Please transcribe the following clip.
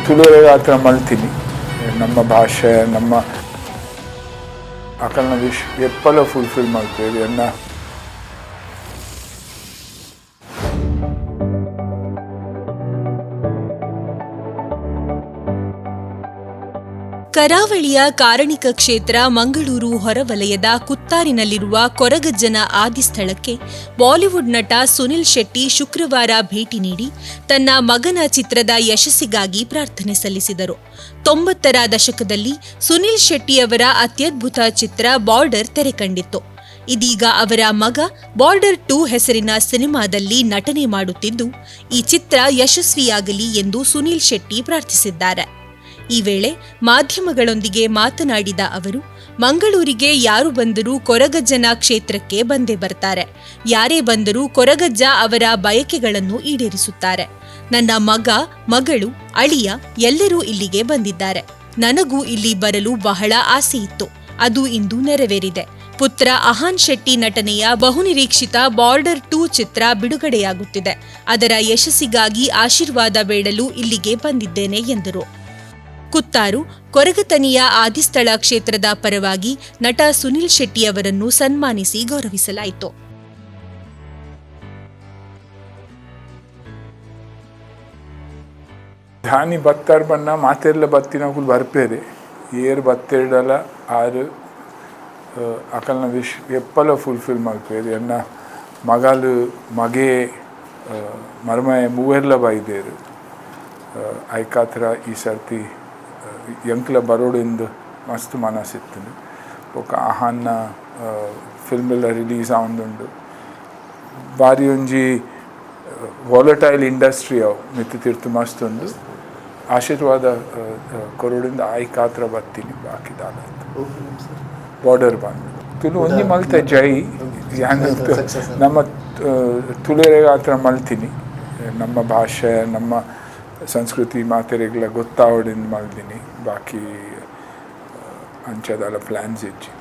ತುಳುವರೆಗೆ ಆ ಥರ ಮಲ್ತೀನಿ ನಮ್ಮ ಭಾಷೆ ನಮ್ಮ ಅಕಲ್ನ ವಿಶ್ ಎಪ್ಪಲ ಫುಲ್ಫಿಲ್ ಮಾಡ್ತೀವಿ ಅನ್ನ ಕರಾವಳಿಯ ಕಾರಣಿಕ ಕ್ಷೇತ್ರ ಮಂಗಳೂರು ಹೊರವಲಯದ ಕುತ್ತಾರಿನಲ್ಲಿರುವ ಕೊರಗಜ್ಜನ ಆದಿಸ್ಥಳಕ್ಕೆ ಬಾಲಿವುಡ್ ನಟ ಸುನಿಲ್ ಶೆಟ್ಟಿ ಶುಕ್ರವಾರ ಭೇಟಿ ನೀಡಿ ತನ್ನ ಮಗನ ಚಿತ್ರದ ಯಶಸ್ಸಿಗಾಗಿ ಪ್ರಾರ್ಥನೆ ಸಲ್ಲಿಸಿದರು. 90ರ ದಶಕದಲ್ಲಿ ಸುನಿಲ್ ಶೆಟ್ಟಿಯವರ ಅತ್ಯದ್ಭುತ ಚಿತ್ರ ಬಾರ್ಡರ್ ತೆರೆಕಂಡಿತ್ತು. ಇದೀಗ ಅವರ ಮಗ ಬಾರ್ಡರ್ 2 ಹೆಸರಿನ ಸಿನಿಮಾದಲ್ಲಿ ನಟನೆ ಮಾಡುತ್ತಿದ್ದು, ಈ ಚಿತ್ರ ಯಶಸ್ವಿಯಾಗಲಿ ಎಂದು ಸುನಿಲ್ ಶೆಟ್ಟಿ ಪ್ರಾರ್ಥಿಸಿದ್ದಾರೆ. ಈ ವೇಳೆ ಮಾಧ್ಯಮಗಳೊಂದಿಗೆ ಮಾತನಾಡಿದ ಅವರು, ಮಂಗಳೂರಿಗೆ ಯಾರು ಬಂದರೂ ಕೊರಗಜ್ಜನ ಕ್ಷೇತ್ರಕ್ಕೆ ಬಂದೇ ಬರ್ತಾರೆ. ಯಾರೇ ಬಂದರೂ ಕೊರಗಜ್ಜ ಅವರ ಬಯಕೆಗಳನ್ನು ಈಡೇರಿಸುತ್ತಾರೆ. ನನ್ನ ಮಗ, ಮಗಳು, ಅಳಿಯ ಎಲ್ಲರೂ ಇಲ್ಲಿಗೆ ಬಂದಿದ್ದಾರೆ. ನನಗೂ ಇಲ್ಲಿ ಬರಲು ಬಹಳ ಆಸೆ ಇತ್ತು. ಅದು ಇಂದು ನೆರವೇರಿದೆ. ಪುತ್ರ ಅಹಾನ್ ಶೆಟ್ಟಿ ನಟನೆಯ ಬಹುನಿರೀಕ್ಷಿತ ಬಾರ್ಡರ್ 2 ಚಿತ್ರ ಬಿಡುಗಡೆಯಾಗುತ್ತಿದೆ. ಅದರ ಯಶಸ್ಸಿಗಾಗಿ ಆಶೀರ್ವಾದ ಬೇಡಲು ಇಲ್ಲಿಗೆ ಬಂದಿದ್ದೇನೆ ಎಂದರು. ಕುತ್ತಾರು ಕೊರಗತನಿಯ ಆದಿಸ್ಥಳ ಕ್ಷೇತ್ರದ ಪರವಾಗಿ ನಟ ಸುನಿಲ್ ಶೆಟ್ಟಿಯವರನ್ನು ಸನ್ಮಾನಿಸಿ ಗೌರವಿಸಲಾಯಿತು. ಧಾನಿ ಬತ್ತಾರ್ ಬನ್ನ ಮಾತೆಲ್ಲ ಬತ್ತಿನಕುಲು ಬರ್ಪೇರೆ ಏರ್ ಬತ್ತೆರಡಲ ಆರು ಅಕಲ್ನ ವಿಶ್ ಎಪ್ಪಲ ಫುಲ್ಫಿಲ್ ಮಾಡ್ತೀವಿ ಅನ್ನ ಮಗಲು ಮಗೆ ಮರ್ಮಯ ಮೂವೆಲ್ಲ ಬೈದೇರು ಐಕಾತ್ರ ಈ ಸರ್ತಿ ಎಂಕ್ಲ ಬರೋಡಿಂದ ಮಸ್ತ್ ಮನಸ್ಸಿತ್ತು. ಬೊಕ ಆಹಾನ್ನ ಫಿಲ್ಮೆಲ್ಲ ರಿಲೀಸ್ ಆವೊಂದುಂಡು ಬಾರಿ ಒಂಜಿ ವಾಲಟೈಲ್ ಇಂಡಸ್ಟ್ರಿ ಅವು ಮಿತ್ತು ತಿರ್ತು ಮಸ್ತ್ ಒಂದು ಆಶೀರ್ವಾದ ಕೊರೋಡಿಂದ ಆಯ್ಕಾತ್ರ ಬರ್ತೀನಿ ಬಾಕಿ ದಾಲತ್ತು ಬಾರ್ಡರ್ ಬಂದು ತುಳು ಒಂಜಿ ಮಲ್ತೆ ಜೈ ನಮ್ಮ ತುಳುವರೆಗೆ ಆ ಥರ ಮಲ್ತೀನಿ ನಮ್ಮ ಭಾಷೆ ನಮ್ಮ ಸಂಸ್ಕೃತಿ ಮಾತೆರೆಗಳ ಗೊತ್ತಾವಡಿಂದ ಮಲ್ದಿನಿ ಬಾಕಿ ಅಂಚದಲ್ಲ ಪ್ಲ್ಯಾನ್ಸ್ ಇಜ್ಜಿ.